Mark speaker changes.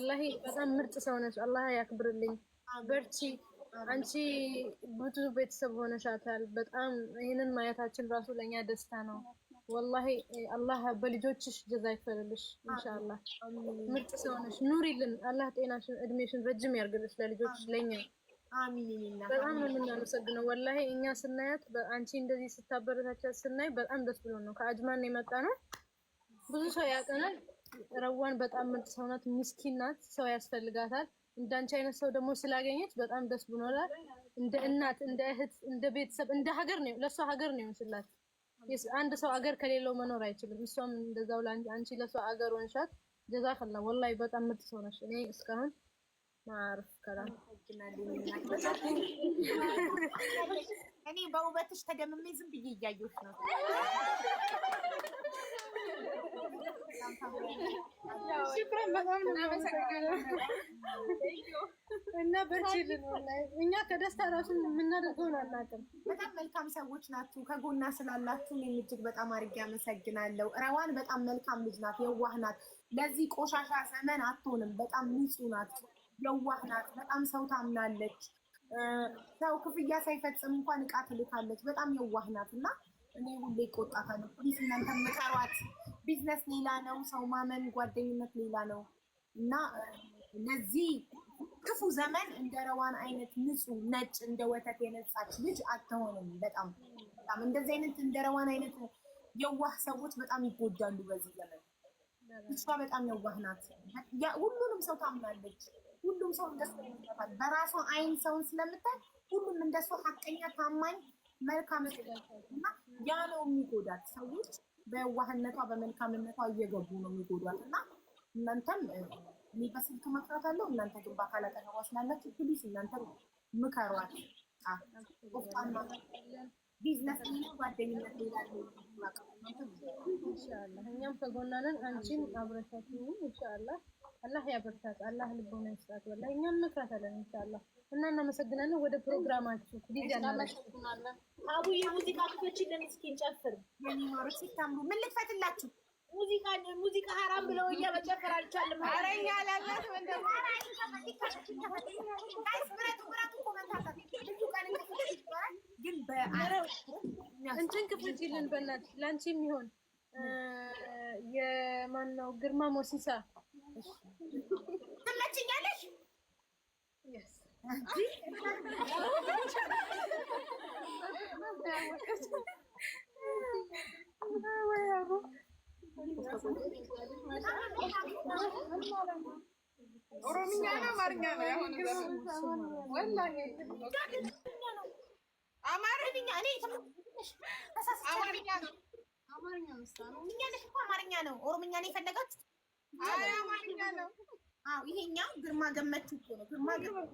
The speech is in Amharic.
Speaker 1: ወላሂ በጣም ምርጥ ሰው ነሽ። አላህ ያክብርልኝ። በርቺ። አንቺ ብዙ ቤተሰብ ሆነሻታል። በጣም ይሄንን ማየታችን ራሱ ለኛ ደስታ ነው። ወላሂ አላህ በልጆችሽ ጀዛ ይክፈልልሽ ኢንሻአላህ። ምርጥ ሰው ነሽ። ኑሪልን። አላህ ጤናሽን እድሜሽን ረጅም ያርግልሽ ለልጆችሽ ለኛ።
Speaker 2: አሚን።
Speaker 1: በጣም ነው የምናመሰግነው። ወላሂ እኛ ስናያት አንቺ እንደዚህ ስታበረታቻት ስናይ በጣም ደስ ብሎ ነው። ከአጅማን የመጣ ነው። ብዙ ሰው ያቀናል። ረዋን በጣም ምርጥ ሰው ናት። ምስኪን ናት። ሰው ያስፈልጋታል። እንዳንቺ አይነት ሰው ደግሞ ስላገኘች በጣም ደስ ብሎናል። እንደ እናት፣ እንደ እህት፣ እንደ ቤተሰብ፣ እንደ ሀገር ነው ለሷ ሀገር ነው ይመስላት። አንድ ሰው ሀገር ከሌለው መኖር አይችልም። እሷም እንደዛው አንቺ ለሷ ሀገር ወንሻት። ጀዛከላ ወላሂ በጣም ምርጥ ሰው ነሽ። እኔ እስካሁን ማርፍ ከላም
Speaker 2: እኔ በውበትሽ ተደምሜ ዝም ብዬ እያየሁሽ ነው።
Speaker 1: ሽክራን በጣም ነው የማመሰግነው። እና በርቺልን። ወላሂ እኛ ከደስታ ራሱ የምናደርገውን አናውቅም።
Speaker 2: በጣም መልካም ሰዎች ናችሁ። ከጎና ስላላችሁ እኔም እጅግ በጣም አድርጌ አመሰግናለሁ። ረዋን በጣም መልካም ልጅ ናት፣ የዋህ ናት። ለዚህ ቆሻሻ ዘመን አትሆንም። በጣም ንጹህ ናት፣ የዋህ ናት። በጣም ሰው ታምናለች። ሰው ክፍያ ሳይፈጽም እንኳን እቃ ትልካለች። በጣም የዋህ ናት እና እኔ ሁሌ እቆጣታለሁ። ፕሊዝ እናንተ ምከሯት። ቢዝነስ ሌላ ነው፣ ሰው ማመን፣ ጓደኝነት ሌላ ነው እና ለዚህ ክፉ ዘመን እንደ ረዋን አይነት ንጹህ ነጭ እንደ ወተት የነጻች ልጅ አትሆንም። በጣም እንደዚህ አይነት እንደ ረዋን አይነት የዋህ ሰዎች በጣም ይጎዳሉ በዚህ ዘመን። እሷ በጣም የዋህ ናት። ሁሉንም ሰው ታምናለች። ሁሉም ሰው እንደሱ ይመስላል። በራሷ አይን ሰውን ስለምታይ ሁሉም እንደሱ ሐቀኛ፣ ታማኝ፣ መልካም እና ያ ነው የሚጎዳት። ሰዎች በዋህነቷ በመልካምነቷ እየገቡ ነው የሚጎዷት እና እናንተም እኔ በስልክ መክራት አለው። እናንተ ግን በአካል አጠገቧ ስላላችሁ ፕሊስ እናንተ ምከሯት። ቆፍጣና ቢዝነስ ሌላ ጓደኝነት ሌላ ነው።
Speaker 1: ኢንሻአላህ እኛም ከጎኗ ነን። አንቺም አብረሻችሁ ኢንሻአላህ አላህ ያበርታት። አላህ ልቦና ይስጣት። ወላሂ እኛም እንመክራታለን ኢንሻአላህ። እና እናመሰግናለን። ወደ ፕሮግራማችሁ ዲዛ እናመሰግናለን።
Speaker 3: አቡዬ ሙዚቃ ክፈችልን እስኪ እንጨፍር።
Speaker 2: የኔ ማሮች ሲታምሩ ምን ልክፈትላችሁ?
Speaker 3: ሙዚቃ ሐራም ብለው እኛ መጨፈር አልቻለም።
Speaker 2: ኧረ እኛ አላልናት እንደው ግን
Speaker 1: እንትን ክፈችልን በእናትሽ ላንቺ የሚሆን የማን ነው ግርማ ሞሲሳ
Speaker 2: ትመችኛለሽ?
Speaker 4: ኦሮምኛ ነው አማርኛ ነው? ያሁን ወላሂ
Speaker 2: አማርኛ እኔ
Speaker 4: አማርኛ ነው። አማርኛ
Speaker 2: ነው። ኦሮምኛ ነው የፈለጋችሁት?
Speaker 4: አይ አማርኛ ነው።
Speaker 2: አዎ ይሄኛው ግርማ ገመቹ እኮ ነው። ግርማ ገመቹ